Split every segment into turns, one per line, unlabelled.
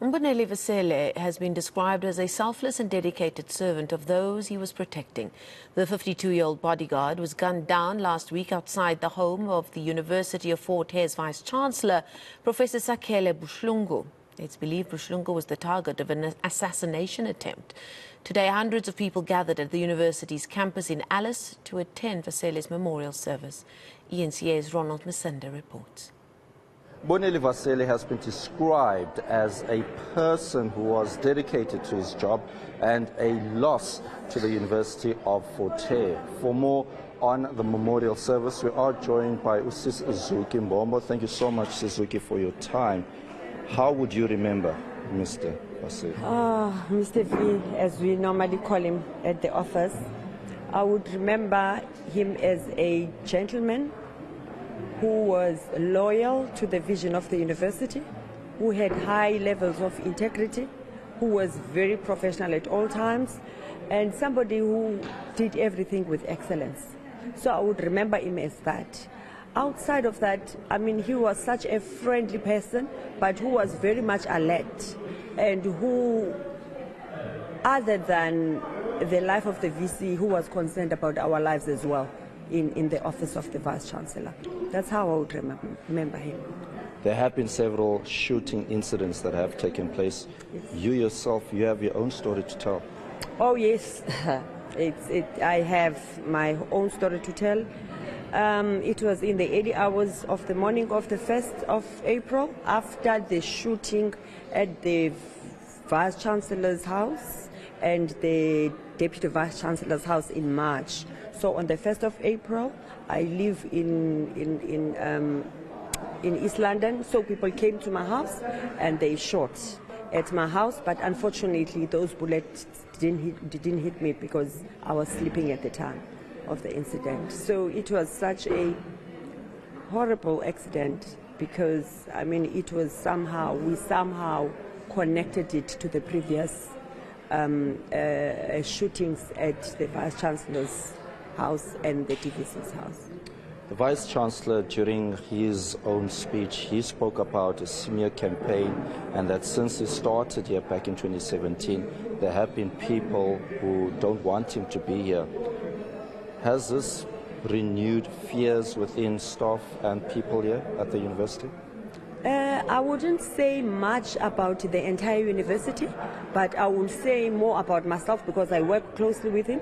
Mbonile Vasele has been described as a selfless and dedicated servant of those he was protecting. The 52-year-old bodyguard was gunned down last week outside the home of the University of Fort Hare's Vice-Chancellor, Professor Sakhele Buhlungu. It's believed Buhlungu was the target of an assassination attempt. Today, hundreds of people gathered at the university's campus in Alice to attend Vasele's memorial service. eNCA's Ronald Masinda reports.
Mbonile Vasele has been described as a person who was dedicated to his job and a loss to the University of Fort Hare. For more on the memorial service, we are joined by Usis Zuki Mbombo. Thank you so much, Suzuki, for your time. How would you remember Mr. Vasele?
Mr. V, as we normally call him at the office, I would remember him as a gentleman who was loyal to the vision of the university, who had high levels of integrity, who was very professional at all times, and somebody who did everything with excellence. So I would remember him as that. Outside of that, I mean, he was such a friendly person, but who was very much alert, and who, other than the life of the VC, who was concerned about our lives as well in the office of the Vice-Chancellor. That's how I would remember him.
There have been several shooting incidents that have taken place. Yes. You yourself, you have your own story to tell.
Oh, yes. I have my own story to tell. It was in the early hours of the morning of the 1st of April, after the shooting at the Vice-Chancellor's house and the Deputy Vice-Chancellor's house in March. So on the 1st of April, I live in East London, so people came to my house and they shot at my house, but unfortunately those bullets didn't hit me because I was sleeping at the time of the incident. So it was such a horrible accident because, I mean, it was we somehow connected it to the previous shootings at the Vice-Chancellor's house and the DVC's house.
The Vice-Chancellor, during his own speech, he spoke about a smear campaign, and that since he started here back in 2017, there have been people who don't want him to be here. Has this renewed fears within staff and people here at the university?
I wouldn't say much about the entire university, but I would say more about myself because I work closely with him.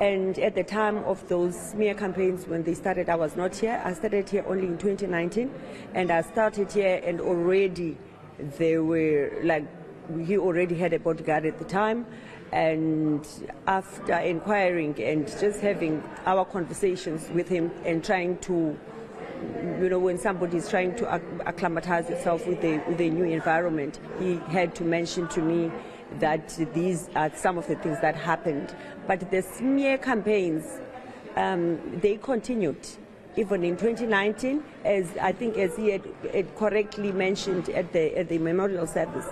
And at the time of those smear campaigns, when they started, I was not here. I started here only in 2019, and I started here, and already there were, like, he already had a bodyguard at the time. And after inquiring and just having our conversations with him and trying to, you know, when somebody is trying to acclimatize itself with a new environment, he had to mention to me that these are some of the things that happened. But the smear campaigns, they continued. Even in 2019, as he had correctly mentioned at the memorial service,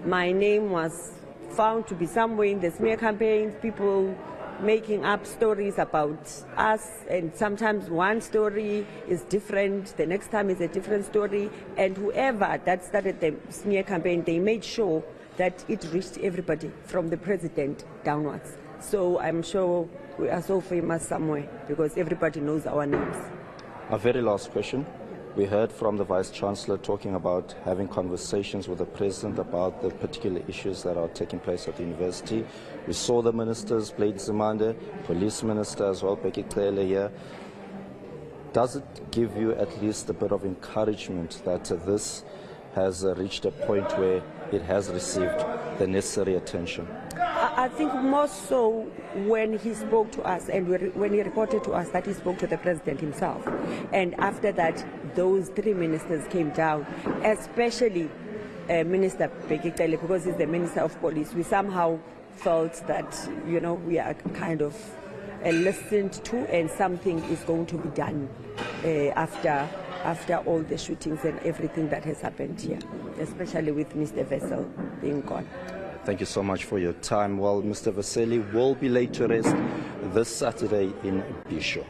my name was found to be somewhere in the smear campaigns, people making up stories about us, and sometimes one story is different, the next time is a different story, and whoever that started the smear campaign, they made sure that it reached everybody from the president downwards. So I'm sure we are so famous somewhere because everybody knows our names.
A very last question. We heard from the Vice-Chancellor talking about having conversations with the President about the particular issues that are taking place at the university. We saw the ministers, Blade Zimande, Police Minister as well, Becky Cele here. Does it give you at least a bit of encouragement that this has reached a point where it has received the necessary attention?
I think more so when he spoke to us and when he reported to us that he spoke to the President himself. And after that, those three ministers came down, especially Minister Becky Cele, because he's the Minister of Police. We somehow felt that, you know, we are kind of listened to and something is going to be done after all the shootings and everything that has happened here, especially with Mr. Vasele being gone.
Thank you so much for your time. Well, Mr. Vasele will be laid to rest this Saturday in Bisho.